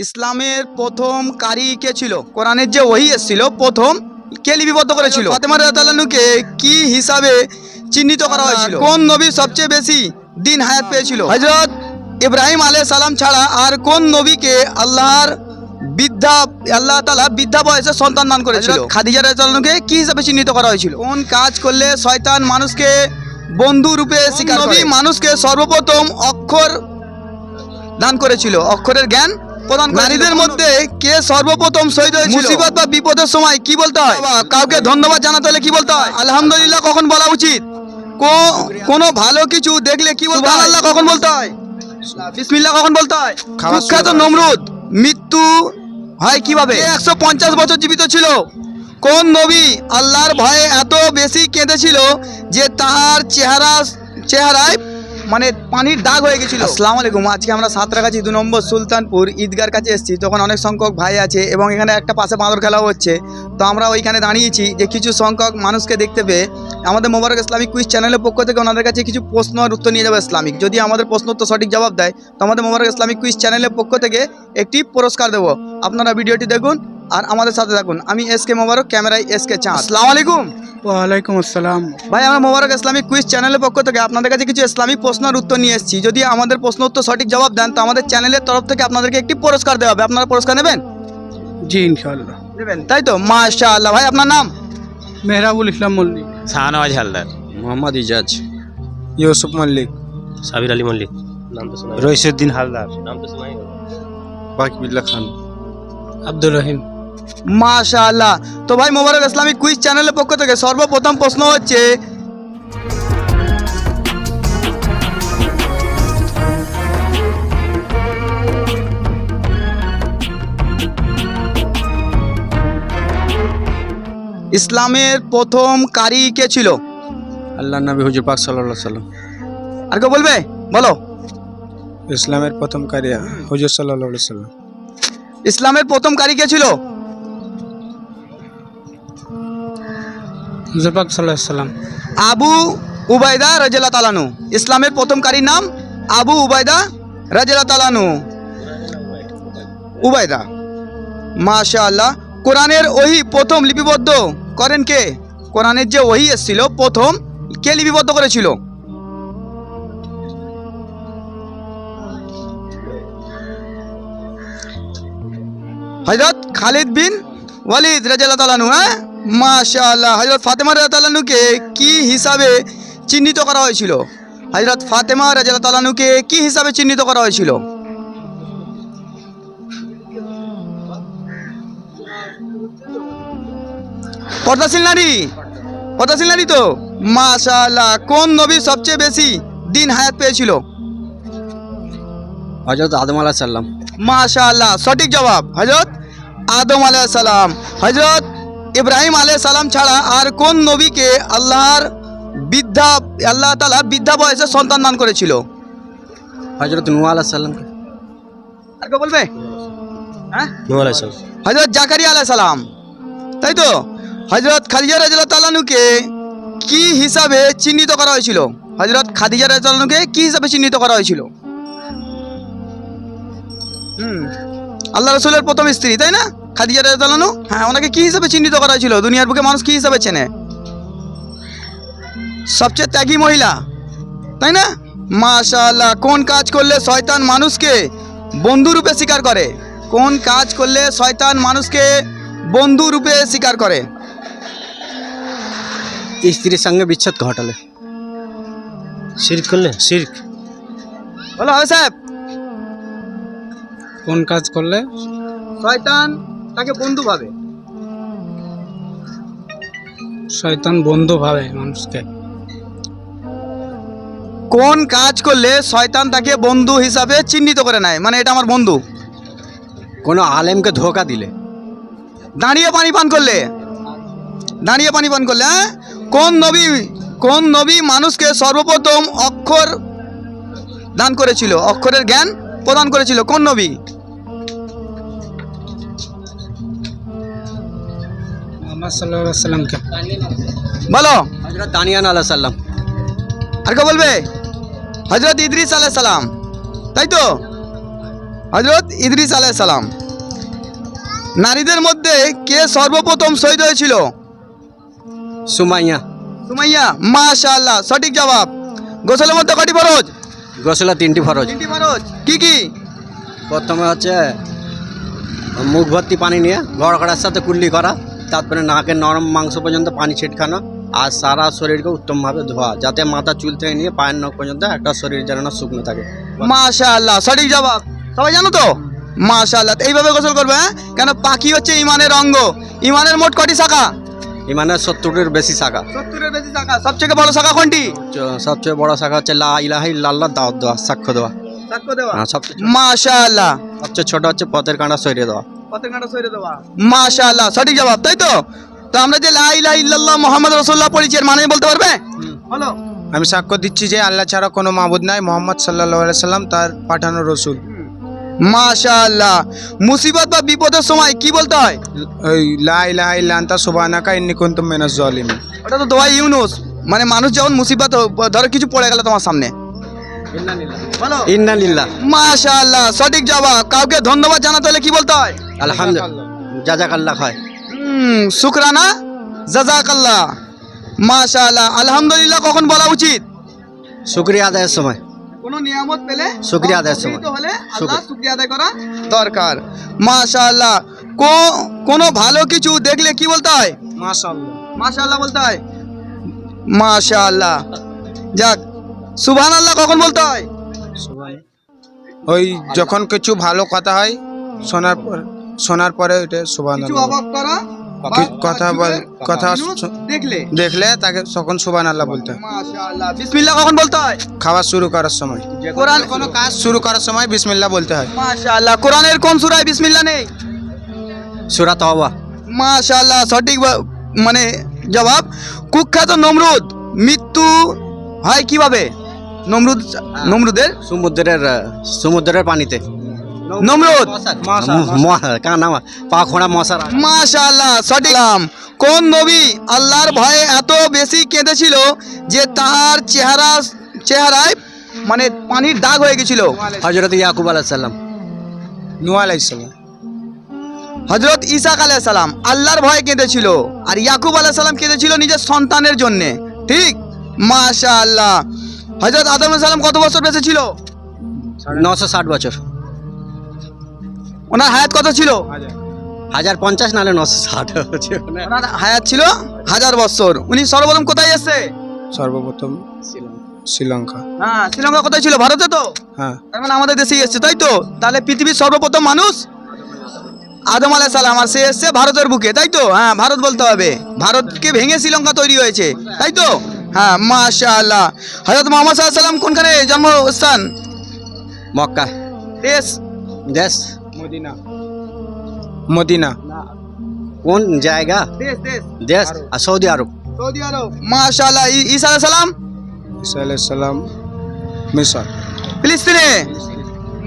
ইসলামের প্রথম কারি কে ছিল? কোরআনের যে ওহী এসেছিল প্রথম কে লিপিবদ্ধ করেছিল? ফাতেমা রাদিয়াল্লাহু আনহাকে কি হিসাবে চিহ্নিত করা হয়েছিল? কোন নবী সবচেয়ে বেশি দিন হায়াত পেয়েছিল? হযরত ইব্রাহিম আলাইহিস সালাম ছাড়া আর কোন নবীকে আল্লাহ তাআলা বৃদ্ধা বয়সে সন্তান দান করেছিল? খাদিজা রাদিয়াল্লাহু আনহাকে কি হিসাবে চিহ্নিত করা হয়েছিল? কোন কাজ করলে শয়তান মানুষকে বন্ধু রূপে স্বীকার করে? নবী মানুষকে সর্বপ্রথম অক্ষর দান করেছিল, অক্ষরের জ্ঞান প্রদান করেছিল? নারীদের মধ্যে কে সর্বপ্রথম শহীদ হয়েছিল? মুসিবত বা বিপদের সময় কি বলতে হয়? কাউকে ধন্যবাদ জানাতে হলে কি বলতে হয়? আলহামদুলিল্লাহ কখন বলা উচিত? কোনো ভালো কিছু দেখলে কি বলতে হয়? সুবহানাল্লাহ কখন বলতে হয়? বিসমিল্লাহ কখন বলতে হয়? কুখ্যাত নমরুদ মৃত্যু হয় কিভাবে? 150 বছর জীবিত ছিল। কোন নবী আল্লাহর ভয়ে এত বেশি কেঁদেছিল যে তার চেহারায় মানে পানির দাগ হয়ে গেছিল? আসসালামু আলাইকুম। আজকে আমরা সাঁতরাগাছি 2 নম্বর সুলতানপুর ঈদগার কাছে এসেছি। তখন অনেক সংখ্যক ভাই আছে এবং এখানে একটা পাশে বাঁদর খেলাও হচ্ছে। তো আমরা ওইখানে দাঁড়িয়েছি যে কিছু সংখ্যক মানুষকে দেখতে পেয়ে আমাদের মোবারক ইসলামিক কুইজ চ্যানেলের পক্ষ থেকে ওনাদের কাছে কিছু প্রশ্ন আর উত্তর নিয়ে যাবো ইসলামিক। যদি আমাদের প্রশ্ন উত্তর সঠিক জবাব দেয় তো আমাদের মোবারক ইসলামিক কুইজ চ্যানেলের পক্ষ থেকে একটি পুরস্কার দেবো। আপনারা ভিডিওটি দেখুন আর আমাদের সাথে থাকুন। আমি এসকে মোবারক, ক্যামেরায় এসকে চাঁদ। আসসালামু আলাইকুম। ওয়ালাইকুম আসসালাম। ভাই আমরা মোবারক ইসলামিক কুইজ চ্যানেলের পক্ষ থেকে আপনাদের কাছে কিছু ইসলামিক প্রশ্নের উত্তর নিয়ে এসেছি। যদি আমাদের প্রশ্ন উত্তর সঠিক জবাব দেন তো আমাদের চ্যানেলের তরফ থেকে আপনাদেরকে একটি পুরস্কার দেওয়া হবে। আপনারা পুরস্কার নেবেন? জি ইনশাআল্লাহ নেবেন, তাই তো? মাশাআল্লাহ। ভাই আপনার নাম? মেহরাবুল ইসলাম মল্লিক। শাহনওয়াজ হালদার, মোহাম্মদ ইজাজ, ইউসুফ মল্লিক, সাবির আলী মল্লিক, নাম তো শোনা রইসুদ্দিন হালদার, নাম তো শোনাই গেল। বাকিবুল্লাহ খান, আব্দুর রহিম। মাশাআল্লাহ। তো ভাই মোবারক ইসলামিক কুইজ চ্যানেলের পক্ষ থেকে সর্বপ্রথম প্রশ্ন হচ্ছে ইসলামের প্রথম কারি কে ছিল? আল্লাহ নবী হুজুর পাক সাল্লাল্লাহু আলাইহি সাল্লাম। আর কেউ বলবে? বলো। ইসলামের প্রথম কারিয়া হুজুর সাল্লাল্লাহু আলাইহি সাল্লাম। ইসলামের প্রথম কারি কে ছিল? হুজুর পাক সাল্লাল্লাহু আলাইহি সাল্লাম। আবু উবাইদা রাদিয়াল্লাহু তাআলা আনহু। ইসলামের প্রথম কারির নাম আবু উবাইদা রাদিয়াল্লাহু তাআলা আনহু। উবাইদা। মাশাআল্লাহ। কোরআনের ওহী প্রথম লিপিবদ্ধ করেন কে? কোরআনের যে ওহী এসেছিল প্রথম কে লিপিবদ্ধ করেছিল? হযরত খালিদ বিন ওয়ালিদ রাদিয়াল্লাহু তাআলা আনহু। হ্যাঁ, মাশাআল্লাহ। হযরত ফাতেমা রাদিয়াল্লাহু তাআলা আনহুকে কি হিসাবে চিহ্নিত করা হয়েছিল? হযরত ফাতেমা রাদিয়াল্লাহু তাআলা আনহুকে কি হিসাবে চিহ্নিত করা হয়েছিল? পর্দাশীল নারী। পর্দাশীল নারী তো? মাশাআল্লাহ। কোন নবী সবচেয়ে বেশি দিন হায়াত পেয়েছিল? হযরত আদম আলাইহিস সালাম। মাশাআল্লাহ, সঠিক জবাব। হযরত আদম আলাইহিস সালাম। হযরত ইব্রাহিম আলাইহিস সালাম ছাড়া আর কোন নবীকে আল্লাহ তাআলা বৃদ্ধা বয়সে সন্তান দান করেছিল? হযরত নূহ আলাইহিস সালাম। আর কেউ বলবে? হ্যাঁ, নূহ আলাইহিস সালাম। হযরত জাকারিয়া আলাইহিস সালাম, তাই তো? হযরত খাদিজা রাদিয়াল্লাহু তাআলা আনহাকে কি হিসাবে চিহ্নিত করা হয়েছিল? হযরত খাদিজা রাদিয়াল্লাহু আনহাকে কি হিসাবে চিহ্নিত করা হয়েছিল? আল্লাহ রাসূলের প্রথম স্ত্রী, তাই না? খাদিজা রাদিয়াল্লাহু আনহা। হ্যাঁ, ওনাকে কি হিসাবে চিহ্নিত করা হয়েছিল? দুনিয়ার বুকে মানুষ কি হিসাবে চেনে? সবচেয়ে ত্যাগী মহিলা, তাই না? মাশাআল্লাহ। কোন কাজ করলে শয়তান মানুষকে বন্ধু রূপে স্বীকার করে? কোন কাজ করলে শয়তান মানুষকে বন্ধু রূপে স্বীকার করে? স্ত্রীর সঙ্গে বিচ্ছেদ ঘটালে। শিরক করলে? শিরক। বলো হবে সাহেব। কোন কাজ করলে শয়তান তাকে বন্ধু ভাবে? শয়তান বন্ধু ভাবে মানুষকে? কোন কাজ করলে শয়তান তাকে বন্ধু হিসাবে চিহ্নিত করে নেয়, মানে এটা আমার বন্ধু? কোনো আলেমকে ধোঁকা দিলে। দাঁড়িয়ে পানি পান করলে? দাঁড়িয়ে পানি পান করলে। হ্যাঁ, কোন নবী মানুষকে সর্বপ্রথম অক্ষর দান করেছিল, অক্ষরের জ্ঞান প্রদান করেছিল? কোন নবী? মুহাম্মদ সাল্লাল্লাহু আলাইহি সাল্লামকে। বলো। হযরত দানিয়ান আলাইহিস সালাম। আর কেউ বলবে? হযরত ইদ্রিস আলাইহিস সালাম, তাই তো? হজরত ইদ্রিস আলাইহিস সালাম। নারীদের মধ্যে কে সর্বপ্রথম শহীদ হয়েছিল? সুমাইয়া। সুমাইয়া। মাশাআল্লাহ, সঠিক জবাব। গোসলের মধ্যে কটি ফরজ? গোসলে 3টি ফরজ। 3টি ফরজ কি কি? প্রথমে হচ্ছে মুখ ভর্তি পানি নিয়ে গড়গড়ার সাথে কুল্লি করা, তারপরে নাকের নরম মাংস পর্যন্ত পানি ছিটকানো, আর সারা শরীরকে উত্তমভাবে ধোয়া, যাতে মাথা চুল থেকে নিয়ে পায়ের নখ পর্যন্ত একটা শরীর যেন না শুকনো থাকে। মাশাআল্লাহ, সঠিক জবাব। সবাই জানো তো? মাশাআল্লাহ, এইভাবে গোসল করবে। হ্যাঁ, কেন পাখি হচ্ছে ইমানের অঙ্গ। ইমানের মোট কটি শাখা? ইমানের 70-এর বেশি শাখা। 70-এর বেশি শাখা। সবচেয়ে বড় শাখা কোনটি? সবচেয়ে বড় শাখা হচ্ছে লা ইলাহা ইল্লাল্লাহ, দাওয়াত দেওয়া, সাক্ষ্য দেওয়া। সাক্ষ্য দেওয়া। হ্যাঁ, মাশাআল্লাহ। সবচেয়ে ছোট হচ্ছে পথের কাঁটা সরিয়ে দেওয়া। পথের কাঁটা সরিয়ে দেওয়া। মাশাআল্লাহ, সঠিক জবাব। তাই তো? তো আমরা যে লা ইলাহা ইল্লাল্লাহ মুহাম্মদ রাসূলুল্লাহ পড়েছি, এর মানে বলতে পারবে? বলো। আমি সাক্ষ্য দিচ্ছি যে আল্লাহ ছাড়া কোনো মাবুদ নাই, মোহাম্মদ সাল্লাল্লাহু আলাইহি সাল্লাম তার পাঠানো রসুল। মাশাআল্লাহ। মুসিবত বা বিপদের সময় কি বলতে হয়? ওই লা ইলাহা ইল্লা আনতা সুবহানাকা ইন্নী কুনতু মিনাজ জালিমিন। ওটা তো দোয়া ইউনুস। মানে মানুষ যখন মুসিবত, ধরো কিছু পড়ে গেল তোমার সামনে, বলো ইন্না লিল্লাহ। মাশাআল্লাহ, সঠিক জবাব। কাউকে ধন্যবাদ জানাতে হলে কি বলতে হয়? আলহামদুলিল্লাহ, জাযাকাল্লাহ হয়। শুকরানা, জাযাকাল্লাহ। মাশাআল্লাহ। আলহামদুলিল্লাহ কখন বলা উচিত? শুকরিয়া আদায়ের সময়। কোনো নিয়ামত পেলে শুকরিয়া আদায়ের সময়। হলে আল্লাহ শুকরিয়া আদায় করা দরকার। মাশাআল্লাহ। কোনো ভালো কিছু দেখলে কি বলতে হয়? মাশাআল্লাহ। মাশাআল্লাহ বলতে হয়। মাশাআল্লাহ। যাক, সুবহানাল্লাহ কখন বলতে হয়? ওই যখন কিছু ভালো কথা হয় শোনার পরে ওইটা কিছু সুবহানাল্লাহ। অবাক করা কথা দেখলে তাকে তখন সুবহানাল্লাহ বলতে হয়। মাশাআল্লাহ। বিসমিল্লাহ কখন বলতে হয়? খাওয়া শুরু করার সময়, কোরআন কোনো কাজ শুরু করার সময় বিসমিল্লাহ বলতে হয়। মাশাআল্লাহ। কোরআনের কোন সূরায় বিসমিল্লাহ নেই? সূরা তাওবা। মাশাআল্লাহ, সঠিক মানে জবাব। কুখ্যাত নমরুদ মৃত্যু হয় কিভাবে? নমরুদের সমুদ্রের পানিতে। নমরুদ। পা খোঁড়া মশার। মাশাআল্লাহ, সঠিক। কোন নবী আল্লাহর ভয়ে এত বেশি কেঁদেছিল যে তার চেহারায় মানে পানির দাগ হয়ে গেছিল? হযরত ইয়াকুব আলাইহিস সালাম। নূহ আলাইহিস সালাম। হযরত ঈসা আলাইহিস সালাম আল্লাহর ভয়ে কেঁদেছিল, আর ইয়াকুব আলাইহিস সালাম কেঁদেছিল নিজের সন্তানের জন্য। ঠিক। মাশাআল্লাহ। হযরত আদম আলাইহিস সালাম কত বছর বেঁচে ছিল? 960 বছর। ওনার হায়াত কত ছিল? 1050 নালে 960। ওনার হায়াত ছিল 1000 বছর। উনি সর্বপ্রথম কোথায় এসেছে? সর্বপ্রথম শ্রীলঙ্কা। হ্যাঁ, শ্রীলঙ্কা কোথায় ছিল? ভারতে তো। হ্যাঁ। তার মানে আমাদের দেশেই এসেছে, তাই তো? তাহলে পৃথিবীর সর্বপ্রথম মানুষ আদম আলাইহিস সালাম, আর সে এসেছে ভারতের বুকে, তাই তো? হ্যাঁ, ভারত বলতে হবে। ভারতকে ভেঙে শ্রীলঙ্কা তৈরি হয়েছে, তাই তো? হ্যাঁ, মাশাআল্লাহ। হযরত মুহাম্মদ সাল্লাল্লাহু আলাইহি ওয়াসাল্লাম কোনখানে জন্মস্থান? মক্কা। দেশ মদিনা। কোন জায়গা? দেশ আর সৌদি আরব। সৌদি আরব। মাশাআল্লাহ। ঈসা আলাইহিস সালাম? ঈসা আলাইহিস সালাম মিশর। ফিলিস্তিনে।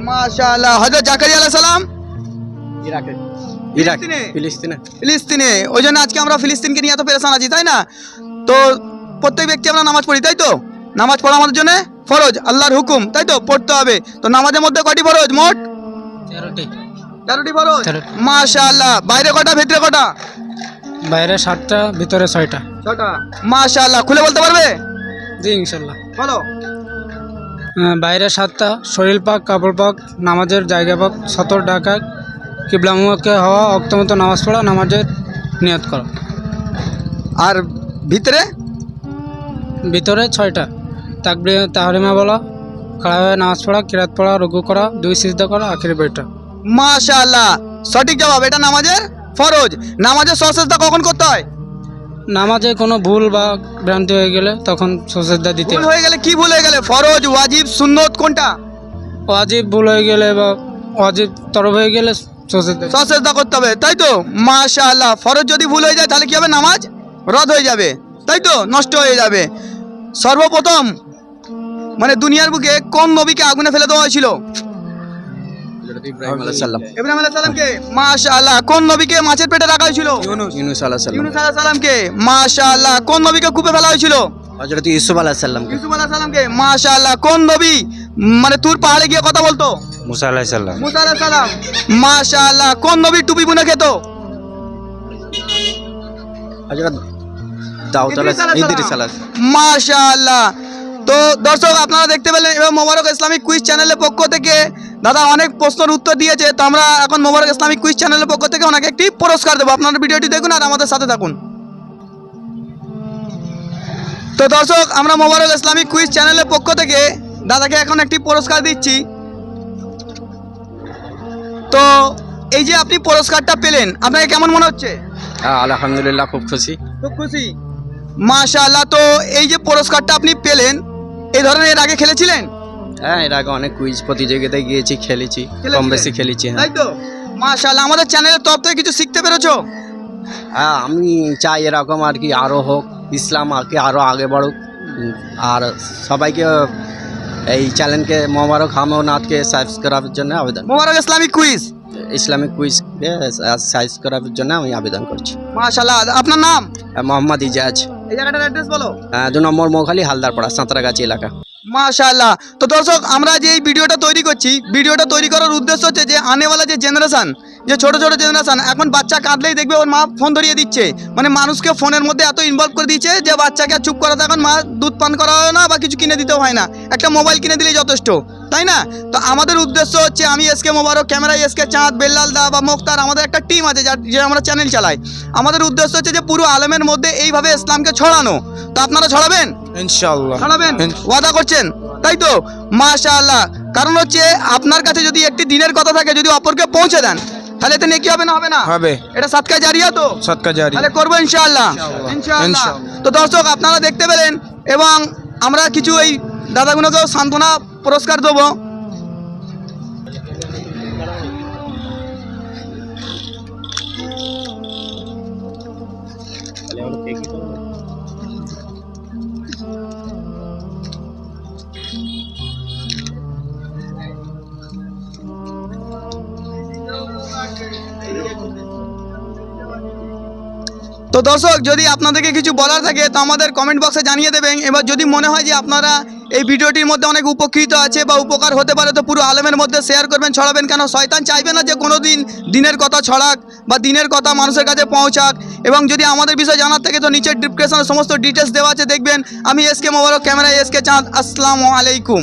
মাশাআল্লাহ। হযরত জাকারিয়া আলাইহিস সালাম? ইরাক। ফিলিস্তিনে। ওই জন্য আজকে আমরা ফিলিস্তিনকে নিয়ে এত পেরেশান আছি, তাই না? তো প্রত্যেক ব্যক্তি আমরা নামাজ পড়ি, তাই তো? নামাজ পড়া আমাদের জন্য ফরজ, আল্লাহর হুকুম, তাই তো? পড়তে হবে। তো নামাজের মধ্যে কয়টি ফরজ মোট? 13টি ফরজ। মাশাআল্লাহ। বাইরে কটা, ভিতরে কটা? বাইরে 7টা, ভিতরে 6টা। 6টা। মাশাআল্লাহ। খুলে বলতে পারবে? জি ইনশাআল্লাহ। বলো। বাইরে 7টা, শরীর পাক, কাপড় পাক, নামাজের জায়গা পাক, সতর ডাকা, কিবলামুখে হওয়া, অক্তমত নামাজ পড়া, নামাজের নিয়ত করা। আর ভিতরে? ভিতরে 6টা, তাকবীর তাহরিমা বলা, খাড়া হয়ে নামাজ পড়া, কিরাত পড়া, রুকু করা, 2 সিজদা করা, আখির বৈঠক। মাশাআল্লাহ, সঠিক জবাব। এটা নামাজের ফরজ। নামাজের সজদা কখন করতে হয়? নামাজে কোনো ভুল বা ভ্রান্তি হয়ে গেলে তখন সজদা দিতে ভুল হয়ে গেলে কি ভুল হয়ে গেলে? ফরজ, ওয়াজিব, সুন্নত কোনটা? ওয়াজিব ভুল হয়ে গেলে বা ওয়াজিব তরফ হয়ে গেলে সজদা করতে হবে, তাই তো? মাশাআল্লাহ। ফরজ যদি ভুল হয়ে যায় তাহলে কি হবে? নামাজ রদ হয়ে যাবে, তাই তো? নষ্ট হয়ে যাবে। সর্বপ্রথম মানে দুনিয়ার বুকে কোন নবীকে আগুনে ফেলে দেওয়া হয়েছিল? ইব্রাহিম আলাইহিস সালাম। ইব্রাহিম আলাইহিস সালামকে। মাশাআল্লাহ। কোন নবীকে মাছের পেটে রাখা হয়েছিল? ইউনূস আলাইহিস সালাম। ইউনূস আলাইহিস সালামকে। মাশাআল্লাহ। কোন নবীকে কূপে ফেলা হয়েছিল? হযরত ইউসুফ আলাইহিস সালামকে। ইউসুফ আলাইহিস সালামকে। মাশাআল্লাহ। কোন নবী মানে তুর পাহাড়ে গিয়ে কথা বলতো? মুসা আলাইহিস সালাম। মুসা আলাইহিস সালাম। মাশাআল্লাহ। কোন নবী টুপি বুনে খেত? হযরত দাউদ ইদ্রিস আলাইহিস। মাশাআল্লাহ। তো দর্শক আপনারা দেখতে পেলেন এবং মোবারক ইসলামিক কুইজ চ্যানেলের পক্ষ থেকে দাদা অনেক প্রশ্নের উত্তর দিয়েছে। তো আমরা এখন মোবারক ইসলামিক কুইজ চ্যানেলের পক্ষ থেকে ওনাকে একটি পুরস্কার দেবো। আপনারা ভিডিওটি দেখুন আর আমাদের সাথে থাকুন। তো দর্শক আমরা মোবারক ইসলামিক কুইজ চ্যানেলের পক্ষ থেকে দাদাকে এখন একটি পুরস্কার দিচ্ছি। তো এই যে আপনি পুরস্কারটা পেলেন আপনাকে কেমন মনে হচ্ছে? আলহামদুলিল্লাহ, খুব খুশি। খুব খুশি। মাশাআল্লাহ। তো এই যে পুরস্কারটা আপনি পেলেন এই ধরনের এর আগে খেলেছিলেন? হ্যাঁ, এর আগে অনেক কুইজ প্রতিযোগিতায় গিয়েছি, খেলেছি, কম বেশি খেলেছি। হ্যাঁ, তাই তো। মাশাআল্লাহ। আমাদের চ্যানেলের তরফ থেকে কিছু শিখতে পেরেছো? হ্যাঁ, আমি চাই এরকম আর কি আরও হোক, ইসলাম আর কি আরও আগে বাড়ুক। আর সবাইকে এই চ্যানেলকে মোবারক হামনাথকে সাবস্ক্রাইবের জন্য আবেদন, মোবারক ইসলামিক কুইজ ইসলামিক কুইজকে সাবস্ক্রাইবের জন্য আমি আবেদন করছি। মাশাআল্লাহ। আপনার নাম? মোহাম্মদ ইজাজ। এই জায়গাটার অ্যাড্রেস বলো। 2 নম্বর মৌখালি, হালদারপাড়া, সাঁতরাগাছি এলাকা। মাশাআল্লাহ। তো দর্শক আমরা যে এই ভিডিওটা তৈরি করছি, ভিডিওটা তৈরি করার উদ্দেশ্য হচ্ছে যে আনেওয়ালা যে জেনারেশন, যে ছোট ছোট জেনারেশন, এখন বাচ্চা কাঁদলেই দেখবে ওর মা ফোন ধরিয়ে দিচ্ছে। মানে মানুষকে ফোনের মধ্যে এত ইনভলভ করে দিচ্ছে যে বাচ্চাকে আর চুপ করাতে এখন মা দুধ পান করা হয় না বা কিছু কিনে দিতেও হয় না, একটা মোবাইল কিনে দিলেই যথেষ্ট, তাই না? তো আমাদের উদ্দেশ্য হচ্ছে আমি এসকে মোবারক, ক্যামেরায় এসকে চাঁদ, বেল্লাল দা বা মুক্তার, আমাদের একটা টিম আছে যে আমরা চ্যানেল চালাই। আমাদের উদ্দেশ্য হচ্ছে যে পুরো আলেমের মধ্যে এইভাবে ইসলামকে ছড়ানো। তো আপনারা ছড়াবেন ইনশাআল্লাহ। ছড়াবেন? ওয়াদা করছেন তাই তো? মাশাআল্লাহ। কারণ হচ্ছে আপনার কাছে যদি একটি দিনের কথা থাকে, যদি অপরকে পৌঁছে দেন তাহলে এতে নেকি হবে না? হবে না? হবে। এটা সাদকা জারিয়া তো? সদকা জারি। তাহলে করবো ইনশাআল্লাহ। ইনশাআল্লাহ। তো দর্শক আপনারা দেখতে পেলেন এবং আমরা কিছু এই দাদাগুলোকেও সান্ত্বনা পুরস্কার দেবো। তো দর্শক যদি আপনাদেরকে কিছু বলার থাকে তো আমাদের কমেন্ট বক্সে জানিয়ে দেবেন। এবার যদি মনে হয় যে আপনারা এই ভিডিওটির মধ্যে অনেক উপকৃত আছে বা উপকার হতে পারে তো পুরো আলেমের মধ্যে শেয়ার করবেন, ছড়াবেন। কেন শয়তান চাইবে না যে কোনো দিন দিনের কথা ছড়াক বা দিনের কথা মানুষের কাছে পৌঁছাক। এবং যদি আমাদের বিষয়ে জানার থাকে তো নিচের ডিসক্রিপশনে সমস্ত ডিটেলস দেওয়া আছে, দেখবেন। আমি এসকে মোবারক, ক্যামেরায় এসকে চাঁদ। আসসালামু আলাইকুম।